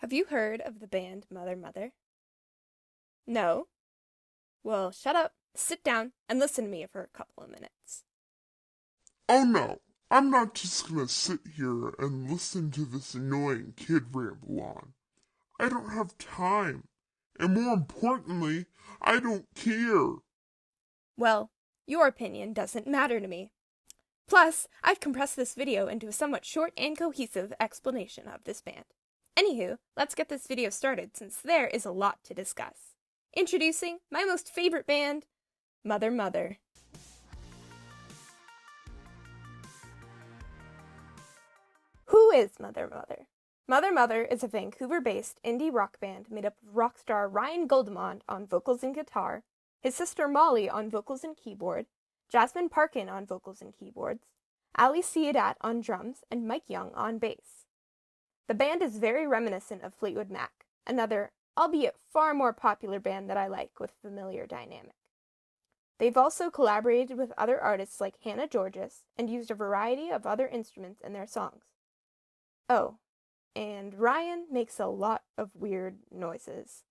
Have you heard of the band Mother Mother? No? Well, shut up, sit down, and listen to me for a couple of minutes. Oh no, I'm not just gonna sit here and listen to this annoying kid ramble on. I don't have time. And more importantly, I don't care. Well, your opinion doesn't matter to me. Plus, I've compressed this video into a somewhat short and cohesive explanation of this band. Anywho, let's get this video started since there is a lot to discuss. Introducing my most favorite band, Mother Mother. Who is Mother Mother? Mother Mother is a Vancouver-based indie rock band made up of rock star Ryan Goldemond on vocals and guitar, his sister Molly on vocals and keyboard, Jasmine Parkin on vocals and keyboards, Ali Siadat on drums, and Mike Young on bass. The band is very reminiscent of Fleetwood Mac, another, albeit far more popular band that I like with familiar dynamic. They've also collaborated with other artists like Hannah Georges and used a variety of other instruments in their songs. Oh, and Ryan makes a lot of weird noises.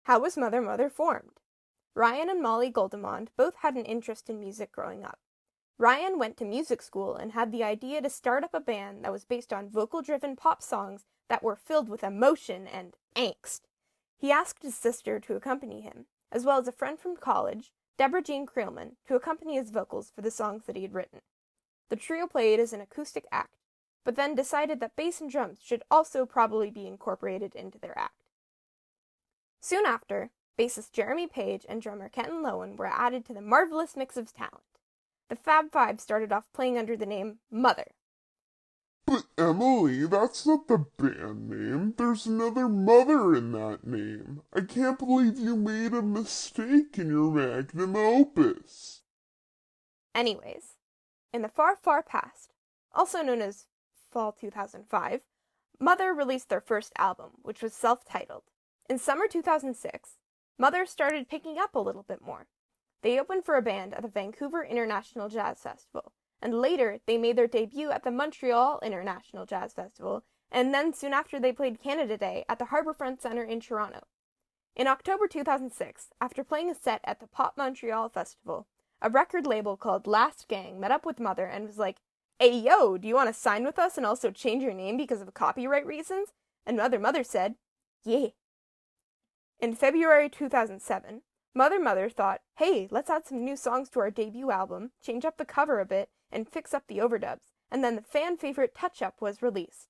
How was Mother Mother formed? Ryan and Molly Goldemond both had an interest in music growing up. Ryan went to music school and had the idea to start up a band that was based on vocal-driven pop songs that were filled with emotion and angst. He asked his sister to accompany him, as well as a friend from college, Deborah Jean Creelman, to accompany his vocals for the songs that he had written. The trio played as an acoustic act, but then decided that bass and drums should also probably be incorporated into their act. Soon after, bassist Jeremy Page and drummer Kenton Lowen were added to the marvelous mix of talent. The Fab Five started off playing under the name Mother. But Emily, that's not the band name. There's another mother in that name. I can't believe you made a mistake in your magnum opus. Anyways, in the far, far past, also known as Fall 2005, Mother released their first album, which was self-titled. In summer 2006, Mother started picking up a little bit more. They opened for a band at the Vancouver International Jazz Festival, and later they made their debut at the Montreal International Jazz Festival, and then soon after they played Canada Day at the Harbourfront Centre in Toronto. In October 2006, after playing a set at the Pop Montreal Festival, a record label called Last Gang met up with Mother and was like, "Hey yo, do you want to sign with us and also change your name because of copyright reasons?" And Mother said, "Yeah." In February 2007, Mother Mother thought, hey, let's add some new songs to our debut album, change up the cover a bit, and fix up the overdubs, and then the fan favorite Touch Up was released.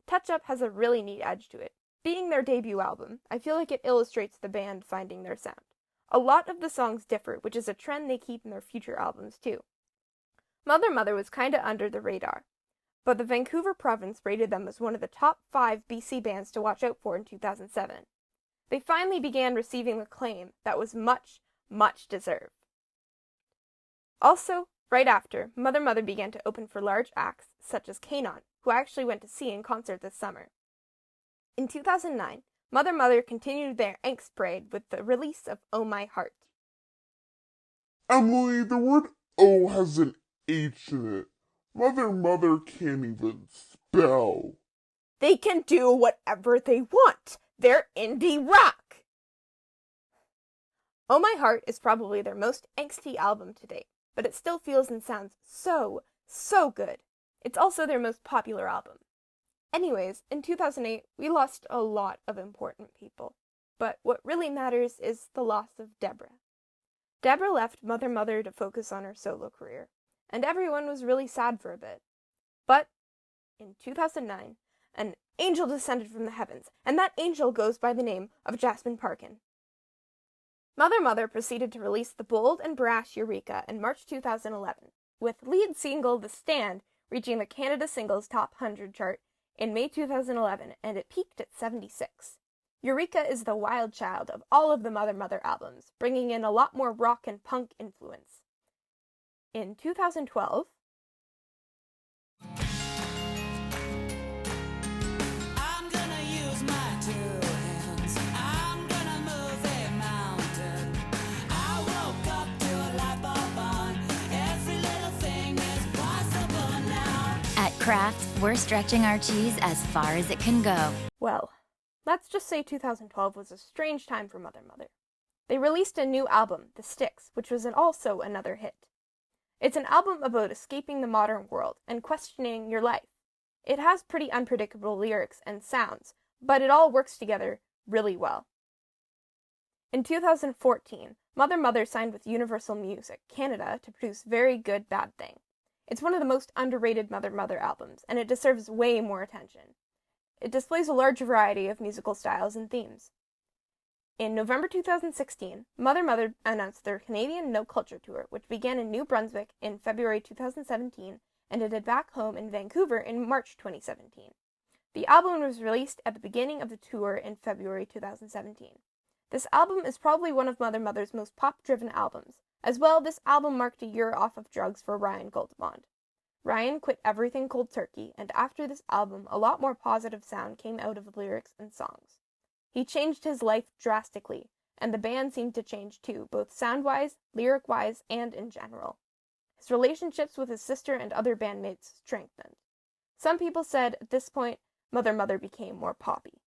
Touch Up has a really neat edge to it. Being their debut album, I feel like it illustrates the band finding their sound. A lot of the songs differ, which is a trend they keep in their future albums too. Mother Mother was kinda under the radar, but the Vancouver province rated them as one of the top 5 BC bands to watch out for in 2007. They finally began receiving acclaim that was much, much deserved. Also, right after, Mother Mother began to open for large acts such as Kanon, who I actually went to see in concert this summer. In 2009, Mother Mother continued their angst parade with the release of Oh My Heart. Emily, the word O has an H in it. Mother Mother can't even spell. They can do whatever they want. They're indie rock! Oh My Heart is probably their most angsty album to date, but it still feels and sounds so, so good. It's also their most popular album. Anyways, in 2008, we lost a lot of important people, but what really matters is the loss of Deborah. Deborah left Mother Mother to focus on her solo career, and everyone was really sad for a bit. But in 2009, an angel descended from the heavens, and that angel goes by the name of Jasmine Parkin. Mother Mother proceeded to release the bold and brash Eureka in March 2011, with lead single The Stand reaching the Canada Singles Top 100 chart in May 2011, and it peaked at 76. Eureka is the wild child of all of the Mother Mother albums, bringing in a lot more rock and punk influence. In 2012, At Kraft, we're stretching our cheese as far as it can go. well, let's just say 2012 was a strange time for Mother Mother. They released a new album, The Sticks, which was also another hit. It's an album about escaping the modern world and questioning your life. It has pretty unpredictable lyrics and sounds, but it all works together really well. In 2014, Mother Mother signed with Universal Music Canada to produce Very Good Bad Thing. It's one of the most underrated Mother Mother albums, and it deserves way more attention. It displays a large variety of musical styles and themes. In November 2016, Mother Mother announced their Canadian No Culture Tour, which began in New Brunswick in February 2017 and ended back home in Vancouver in March 2017. The album was released at the beginning of the tour in February 2017. This album is probably one of Mother Mother's most pop-driven albums. As well, this album marked a year off of drugs for Ryan Goldbond. Ryan quit everything cold turkey, and after this album, a lot more positive sound came out of the lyrics and songs. He changed his life drastically, and the band seemed to change too, both sound-wise, lyric-wise, and in general. His relationships with his sister and other bandmates strengthened. Some people said at this point, Mother Mother became more poppy.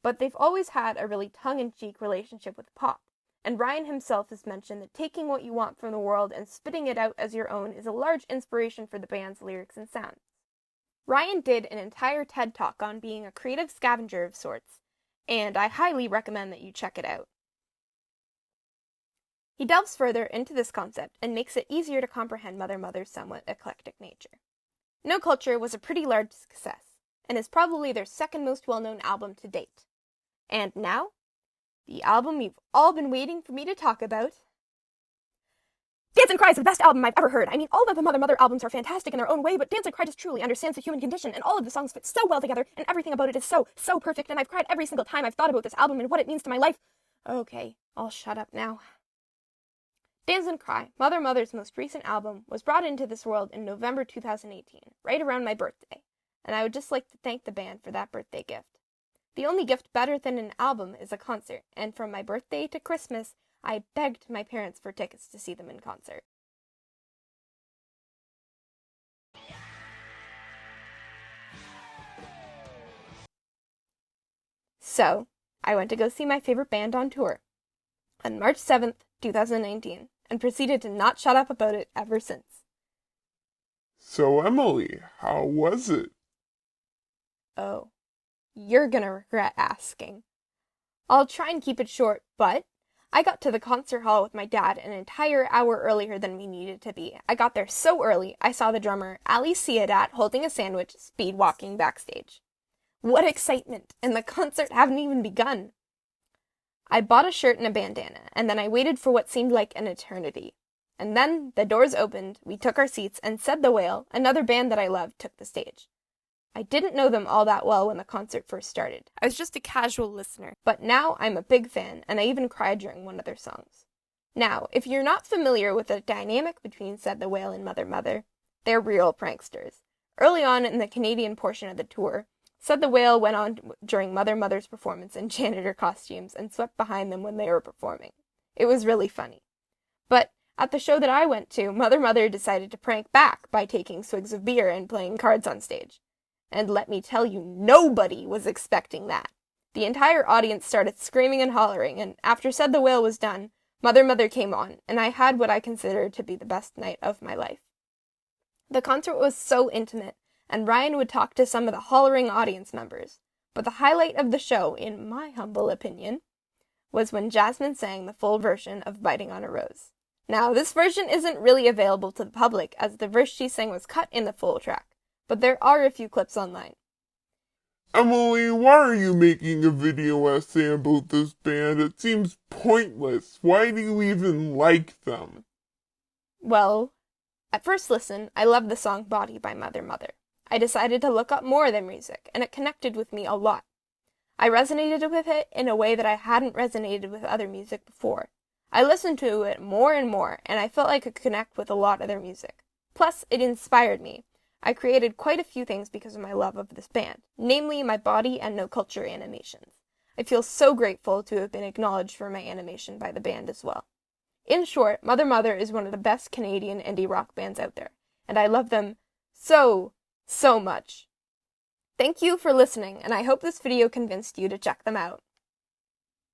But they've always had a really tongue-in-cheek relationship with pop. And Ryan himself has mentioned that taking what you want from the world and spitting it out as your own is a large inspiration for the band's lyrics and sounds. Ryan did an entire TED Talk on being a creative scavenger of sorts, and I highly recommend that you check it out. He delves further into this concept and makes it easier to comprehend Mother Mother's somewhat eclectic nature. No Culture was a pretty large success, and is probably their second most well-known album to date. And now, the album you've all been waiting for me to talk about. Dance and Cry is the best album I've ever heard. I mean, all of the Mother Mother albums are fantastic in their own way, but Dance and Cry just truly understands the human condition, and all of the songs fit so well together, and everything about it is so perfect, and I've cried every single time I've thought about this album and what it means to my life. Okay, I'll shut up now. Dance and Cry, Mother Mother's most recent album, was brought into this world in November 2018, right around my birthday, and I would just like to thank the band for that birthday gift. The only gift better than an album is a concert, and from my birthday to Christmas, I begged my parents for tickets to see them in concert. So, I went to go see my favorite band on tour on March 7th, 2019, and proceeded to not shut up about it ever since. So, Emily, how was it? Oh. You're gonna regret asking. I'll try and keep it short, but I got to the concert hall with my dad an entire hour earlier than we needed to be. I got there so early, I saw the drummer, Ali Siadat, holding a sandwich, speed walking backstage. What excitement! And the concert hadn't even begun. I bought a shirt and a bandana, and then I waited for what seemed like an eternity. And then the doors opened, we took our seats, and Said the Whale, another band that I loved, took the stage. I didn't know them all that well when the concert first started. I was just a casual listener, but now I'm a big fan, and I even cried during one of their songs. Now, if you're not familiar with the dynamic between Said the Whale and Mother Mother, they're real pranksters. Early on in the Canadian portion of the tour, Said the Whale went on during Mother Mother's performance in janitor costumes and swept behind them when they were performing. It was really funny. But at the show that I went to, Mother Mother decided to prank back by taking swigs of beer and playing cards on stage. And let me tell you, nobody was expecting that. The entire audience started screaming and hollering, and after Said the Whale was done, Mother Mother came on, and I had what I consider to be the best night of my life. The concert was so intimate, and Ryan would talk to some of the hollering audience members. But the highlight of the show, in my humble opinion, was when Jasmine sang the full version of Biting on a Rose. Now, this version isn't really available to the public, as the verse she sang was cut in the full track, but there are a few clips online. Emily, why are you making a video essay about this band? It seems pointless. Why do you even like them? Well, at first listen, I love the song Body by Mother Mother. I decided to look up more of their music, and it connected with me a lot. I resonated with it in a way that I hadn't resonated with other music before. I listened to it more and more, and I felt I could connect with a lot of their music. Plus, it inspired me. I created quite a few things because of my love of this band, namely my body and no culture animations. I feel so grateful to have been acknowledged for my animation by the band as well. In short, Mother Mother is one of the best Canadian indie rock bands out there, and I love them so much. Thank you for listening, and I hope this video convinced you to check them out.